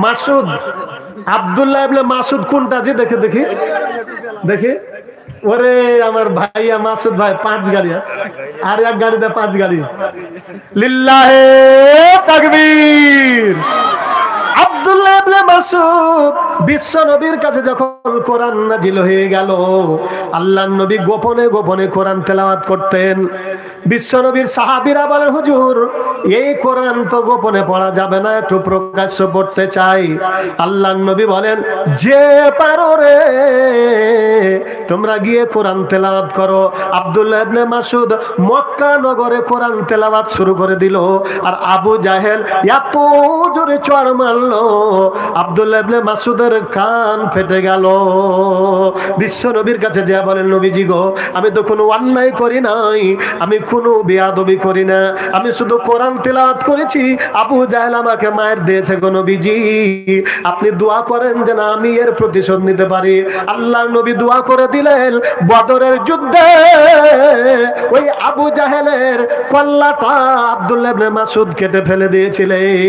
মাসুদ, আব্দুল্লাহ ইবনে মাসুদ কোনটা যে দেখে দেখি দেখি। ওরে আমার ভাইয়া মাসুদ ভাই 5 গাড়ি, আর এক গাড়িতে 5 গাড়ি। লিল্লাহে তাকবীর। আব্দুল্লাহ ইবনে মাসুদ বিশ্ব নবীর কাছে যখন কোরআন নাজিল হয়ে গেল, আল্লাহর নবী গোপনে গোপনে কোরআন তেলাওয়াত করতেন। বিশ্ব নবীর সাহাবীরা বলেন, হুজুর এই কোরআন তো গোপনে পড়া যাবে না, একটু প্রকাশ্য পড়তে চাই। আল্লাহর নবী বলেন, যে পারো রে তোমরা গিয়ে কোরআন তেলাওয়াত করো। আব্দুল্লাহ ইবনে মাসুদ মক্কা নগরে কোরআন তেলাওয়াত শুরু করে দিল। আর আবু জাহেল এত জোরে চড় মারলো, আব্দুল্লাহ ইবনে মাসুদের কান ফেটে গেল। বিশ্ব নবীর কাছে যা বলেন, নবীজি গো, আমি তো কোনো অন্যায় করি নাই, আমি কোনো বেয়াদবি করি না, আমি শুধু কোরআন তেলাওয়াত করেছি। আবু জাহেল আমাকে মায়ের দিয়েছে গো নবীজি, আপনি দোয়া করেন যেন আমি এর প্রতিশোধ নিতে পারি। আল্লাহর নবী দোয়া করে দিলেন। বদরের যুদ্ধে ওই আবু জাহেলের কল্লাটা আব্দুল্লাহ ইবনে মাসুদ কেটে ফেলে দিয়েছিলেন।